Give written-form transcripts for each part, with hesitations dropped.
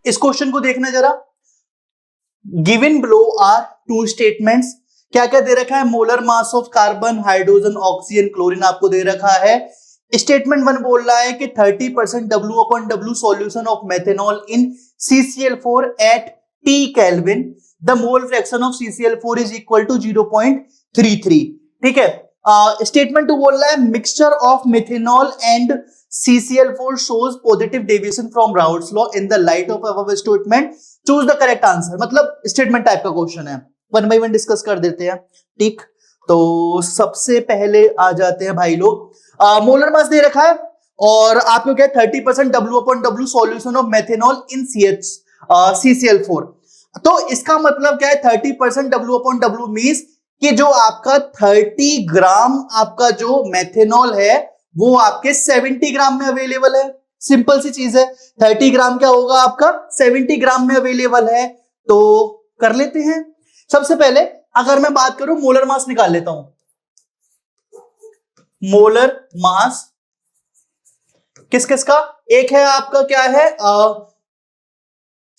इस क्वेश्चन को देखना जरा। Given below are two statements. क्या क्या दे रखा है? Molar mass of carbon, hydrogen, oxygen, chlorine आपको दे रखा है। स्टेटमेंट 1 बोल रहा है कि 30% W/W solution of methanol in CCl4 at T kelvin, the mole fraction of CCl4 is equal to 0.33। ठीक है। स्टेटमेंट 2 बोल रहा है mixture of methanol and CCl4 shows positive deviation from Raoult's law in the light of above statement, choose the correct answer। मतलब statement type का question है, 1 bye 1 discuss कर देते हैं। ठीक, तो सबसे पहले आ जाते हैं भाई लोग, मोलर मास दे रखा है और आपको क्या 30% W/W solution of methanol in CCl4। तो इसका मतलब क्या है? 30% W/W मींस कि जो आपका 30 ग्राम आपका जो मेथेनॉल है वो आपके 70 ग्राम में अवेलेबल है। सिंपल सी चीज है, 30 ग्राम क्या होगा आपका 70 ग्राम में अवेलेबल है। तो कर लेते हैं। सबसे पहले अगर मैं बात करूं मोलर मास निकाल लेता हूं। मोलर मास किस किस का? एक है आपका क्या है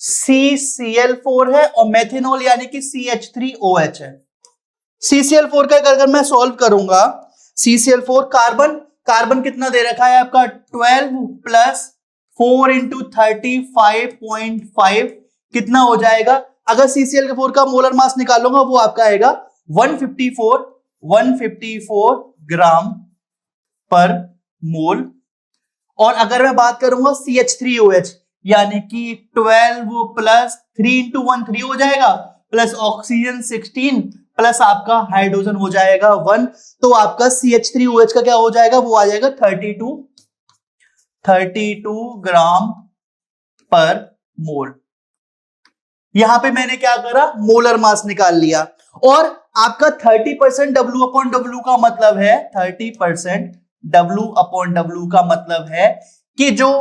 CCl4 है और मेथेनॉल यानी कि CH3OH है। CCl4 का अगर मैं सॉल्व करूंगा, CCl4 कार्बन, कार्बन कितना दे रखा है आपका 12 प्लस 4 इंटू 35.5 कितना हो जाएगा? अगर CCl4 का मोलर मास निकालूंगा वो आपका आएगा 154 ग्राम पर मोल। और अगर मैं बात करूंगा CH3OH यानी कि 12 प्लस 3 इंटू 1 3 हो जाएगा, प्लस ऑक्सीजन 16 प्लस आपका हाइड्रोजन हो जाएगा 1, तो आपका CH3OH का क्या हो जाएगा? वो आ जाएगा 32 ग्राम पर मोल। यहां पे मैंने क्या करा? मोलर मास निकाल लिया। और आपका 30% W/W का मतलब है 30% W/W का मतलब है कि जो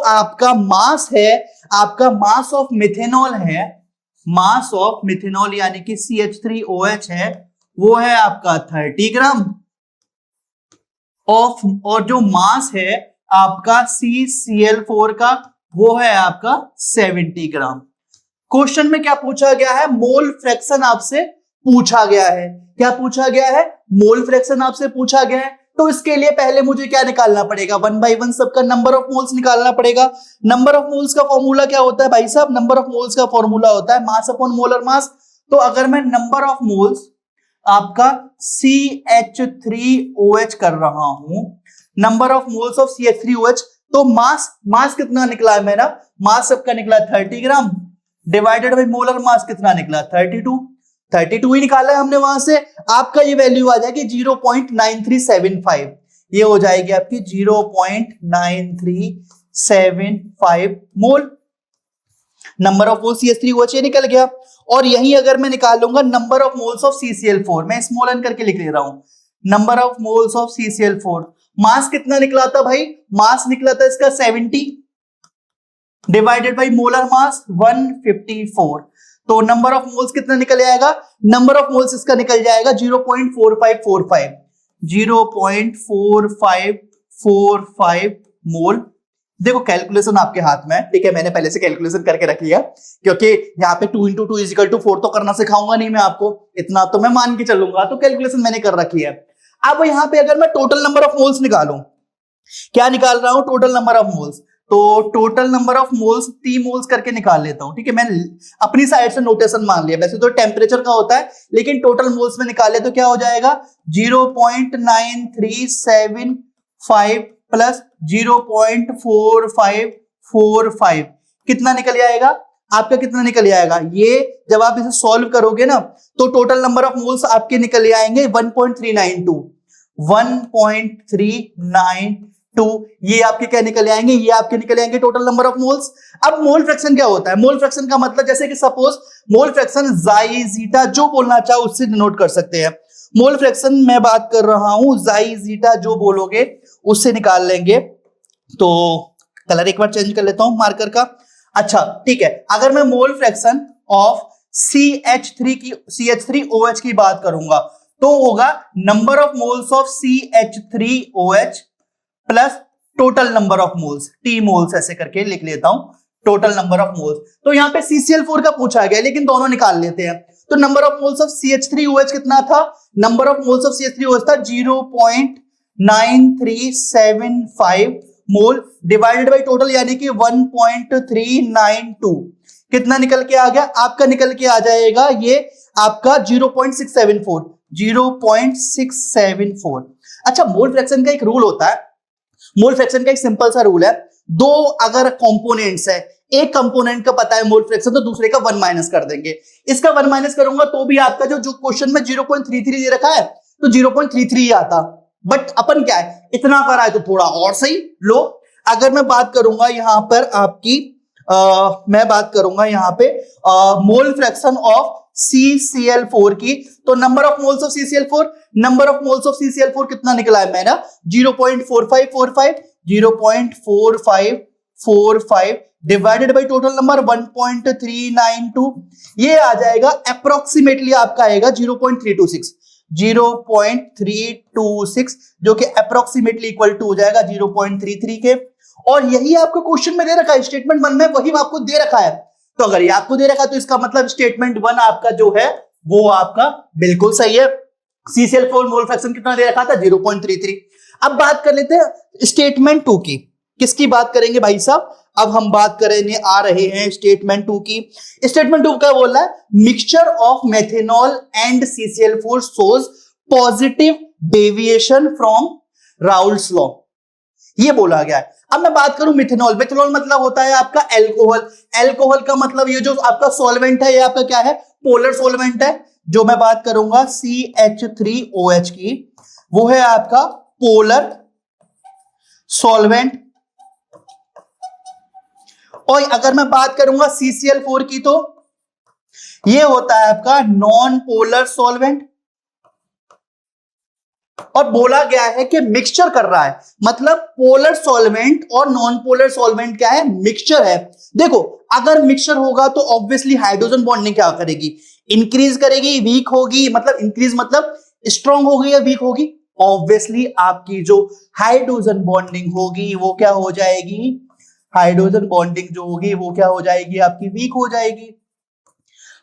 आपका मास है, आपका मास ऑफ मिथेनॉल है, मास ऑफ मिथेनॉल यानी कि CH3OH है, वो है आपका 30 ग्राम ऑफ, और जो मास है आपका CCl4 का वो है आपका 70 ग्राम। क्वेश्चन में क्या पूछा गया है? मोल फ्रैक्शन आपसे पूछा गया है। क्या पूछा गया है? मोल फ्रैक्शन आपसे पूछा गया है। तो इसके लिए पहले मुझे क्या निकालना पड़ेगा? 1 बाय 1 सबका नंबर ऑफ मोल्स निकालना पड़ेगा। नंबर ऑफ मोल्स का फॉर्मूला क्या होता है भाई साहब? नंबर ऑफ मोल्स का फॉर्मूला होता है मास अपॉन मोलर मास। तो अगर मैं नंबर ऑफ मोल्स आपका CH3OH कर रहा हूं, number of moles of CH3OH, तो मास कितना निकला है मेरा? मास सबका निकला 30 gram divided by molar mass कितना निकला? 32 ही निकाला है हमने वहां से। आपका ये वैल्यू आ जाएगी 0.9375, ये हो जाएगी आपकी 0.9375 मोल। नंबर ऑफ मोल्स CH3OH ये निकल गया। और यही अगर मैं निकाल लूंगा number of moles of CCl4, मैं स्मॉल n करके लिख ले रहा हूं, number of moles of CCl4, मास कितना निकला था भाई? मास निकला था इसका 70 डिवाइडेड बाय मोलर मास 154, तो नंबर ऑफ मोल्स कितना निकल आएगा? नंबर ऑफ मोल्स इसका निकल जाएगा 0.4545 मोल। देखो कैलकुलेशन आपके हाथ में है, ठीक है, मैंने पहले से कैलकुलेशन करके रखी है, क्योंकि यहाँ पे 2 into 2 = 4 तो करना सिखाऊंगा नहीं मैं आपको, इतना तो मैं मान के चलूंगा, तो कैलकुलेशन मैंने कर रखी है। अब यहाँ पे अगर मैं टोटल नंबर ऑफ मोल्स निकालूं, क्या निकाल रहा हूं? Total number of moles. तो total number of moles 3 moles करके निकाल लेता हूं, ठीक है, मैंने अपनी साइड से नोटेशन मान लिया। वैसे तो टेम्परेचर का होता है, लेकिन टोटल मोल्स में निकाले तो क्या हो जाएगा? 0.9375 प्लस 0.4545 कितना निकल आएगा आपका? कितना निकल आएगा? ये जब आप इसे सॉल्व करोगे ना तो टोटल नंबर ऑफ मोल्स आपके निकल आएंगे 1.392, ये आपके क्या निकल आएंगे? ये आपके निकल आएंगे टोटल नंबर ऑफ मोल्स। अब मोल फ्रैक्शन क्या होता है? मोल फ्रैक्शन का मतलब जैसे कि सपोज मोल फ्रैक्शन जाई जीटा जो बोलना चाहो उससे डिनोट कर सकते हैं। मोल फ्रैक्शन मैं बात कर रहा हूं, जाई जीटा जो बोलोगे उससे निकाल लेंगे। तो कलर एक बार चेंज कर लेता हूं मार्कर का। अच्छा ठीक है, अगर मैं मोल फ्रैक्शन ऑफ CH3OH की बात करूंगा तो होगा number of moles of CH3OH plus total number of moles, T moles ऐसे करके लिख लेता हूं, टोटल नंबर ऑफ मोल्स। तो यहाँ पे CCl4 का पूछा गया, लेकिन दोनों निकाल लेते हैं। तो number of moles of CH3OH कितना था? Number of moles of CH3OH था 0.9375 मोल डिवाइडेड बाय टोटल, यानी कि 1.392। कितना निकल के आ गया? आपका निकल के आ जाएगा ये आपका 0.674। 0.674। अच्छा, मोल फ्रैक्शन का एक रूल होता है, मोल फ्रैक्शन का एक सिंपल सा रूल है, दो अगर कंपोनेंट्स है, एक कंपोनेंट का पता है मोल फ्रैक्शन, तो दूसरे का 1 माइनस कर देंगे। इसका 1 माइनस करूंगा तो भी आपका जो क्वेश्चन में 0.33 दे रखा है तो 0.33 आता, बट अपन क्या है, इतना करा है तो थोड़ा और सही लो। अगर मैं बात करूंगा यहां पर आपकी मैं बात करूंगा यहां पे मोल फ्रैक्शन ऑफ CCl4 की, तो number of moles of CCl4, number of moles of CCl4 कितना निकला है मेरा? 0.4545। 0.4545 डिवाइडेड बाय टोटल नंबर 1.392, ये आ जाएगा अप्रोक्सीमेटली आपका आएगा 0.326। 0.326 जो कि अप्रोक्सीमेटली इक्वल टू हो जाएगा 0.33 के। और यही आपको क्वेश्चन में दे रखा है, स्टेटमेंट 1 में वही आपको दे रखा है। तो अगर ये आपको दे रखा है तो इसका मतलब स्टेटमेंट 1 आपका जो है वो आपका बिल्कुल सही है। CCl4 मोल फ्रैक्शन कितना दे रखा था? 0.33। अब बात कर लेते हैं स्टेटमेंट 2 की। किसकी बात करेंगे भाई साहब? अब हम बात करने आ रहे हैं स्टेटमेंट 2 की। स्टेटमेंट 2 क्या बोल रहा है? Mixture of methanol and CCl4 shows positive deviation from Raoult's law, ये बोला गया है। अब मैं बात करूं मिथेनॉल, मिथेनॉल मतलब होता है आपका एल्कोहल। एल्कोहल का मतलब ये जो आपका सॉल्वेंट है, ये आपका क्या है? पोलर सॉल्वेंट है। जो मैं बात करूंगा CH3OH की, वो है आपका पोलर सॉल्वेंट। और अगर मैं बात करूंगा CCl4 की, तो ये होता है आपका नॉन पोलर सॉल्वेंट। और बोला गया है कि मिक्सचर कर रहा है, मतलब पोलर सॉल्वेंट और नॉन पोलर सॉल्वेंट क्या है? मिक्सचर है। देखो, अगर मिक्सचर होगा तो ऑब्वियसली हाइड्रोजन बॉन्डिंग क्या करेगी? इंक्रीज करेगी, वीक होगी? मतलब इंक्रीज मतलब स्ट्रॉन्ग होगी या वीक होगी? ऑब्वियसली आपकी जो हाइड्रोजन बॉन्डिंग होगी वो क्या हो जाएगी? हाइड्रोजन बॉन्डिंग जो होगी वो क्या हो जाएगी? आपकी वीक हो जाएगी।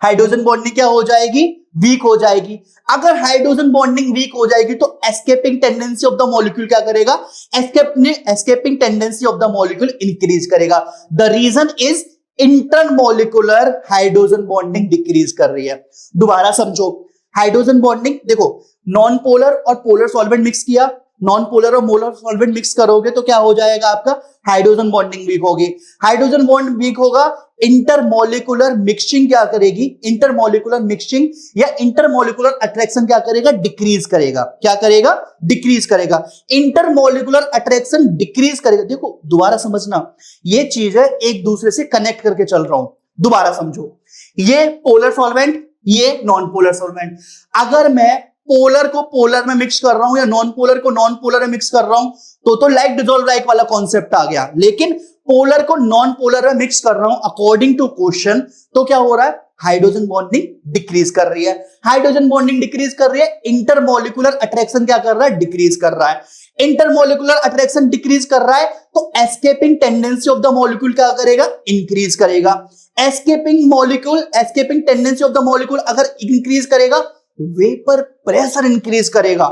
हाइड्रोजन बॉन्डिंग क्या हो जाएगी? वीक हो जाएगी। अगर हाइड्रोजन बॉन्डिंग वीक हो जाएगी तो escaping tendency of the molecule क्या करेगा? Escaping tendency of the molecule increase करेगा। The reason is intermolecular hydrogen bonding decrease कर रही है। दोबारा समझो, हाइड्रोजन बॉन्डिंग देखो, नॉन पोलर और पोलर सॉल्वेंट मिक्स किया, नॉन पोलर और मोलर सॉल्वेंट मिक्स करोगे तो क्या हो जाएगा? आपका हाइड्रोजन बॉन्डिंग वीक होगी। हाइड्रोजन बॉन्ड वीक होगा, इंटरमॉलिक्यूलर मिक्सिंग क्या करेगी? इंटरमॉलिक्यूलर मिक्सिंग या इंटरमॉलिक्यूलर अट्रैक्शन क्या करेगा? डिक्रीज करेगा। क्या करेगा? डिक्रीज करेगा। इंटरमॉलिक्यूलर अट्रैक्शन डिक्रीज करेगा। देखो दोबारा समझना, ये चीज है एक दूसरे से कनेक्ट करके चल रहा हूं, दोबारा समझो। ये पोलर सॉल्वेंट, ये नॉन पोलर सॉल्वेंट। अगर मैं पोलर को पोलर में मिक्स कर रहा हूं या नॉन पोलर को नॉन पोलर में मिक्स कर रहा हूं तो लाइक डिसॉल्व लाइक वाला कॉन्सेप्ट आ गया। लेकिन पोलर को नॉन पोलर में मिक्स कर रहा हूं अकॉर्डिंग टू क्वेश्चन, तो क्या हो रहा है? हाइड्रोजन बॉन्डिंग डिक्रीज कर रही है। हाइड्रोजन बॉन्डिंग डिक्रीज कर रही है, इंटरमॉलिक्यूलर अट्रैक्शन क्या कर रहा है? डिक्रीज कर रहा है। इंटरमॉलिक्यूलर अट्रैक्शन डिक्रीज कर रहा है तो escaping tendency of the molecule क्या करेगा? इंक्रीज करेगा। Escaping tendency of the molecule अगर इंक्रीज करेगा, वेपर प्रेशर इंक्रीज करेगा।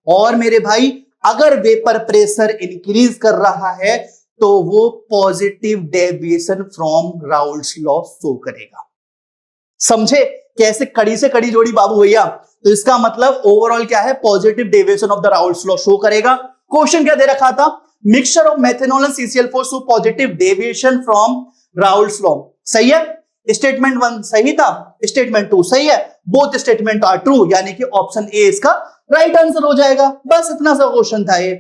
और मेरे भाई, अगर वेपर प्रेशर इंक्रीज कर रहा है तो वो positive deviation from Raoult's law show करेगा। समझे कैसे? कड़ी से कड़ी जोड़ी बाबू भैया। तो इसका मतलब ओवरऑल क्या है? Positive deviation of the Raoult's law show करेगा। क्वेश्चन क्या दे रखा था? Mixture of methanol and CCl4 show positive deviation from Raoult's law. सही है? स्टेटमेंट 1 सही था, स्टेटमेंट 2 सही है। बोथ स्टेटमेंट आर ट्रू, यानी कि ऑप्शन ए इसका राइट आंसर हो जाएगा। बस इतना सा क्वेश्चन था ये।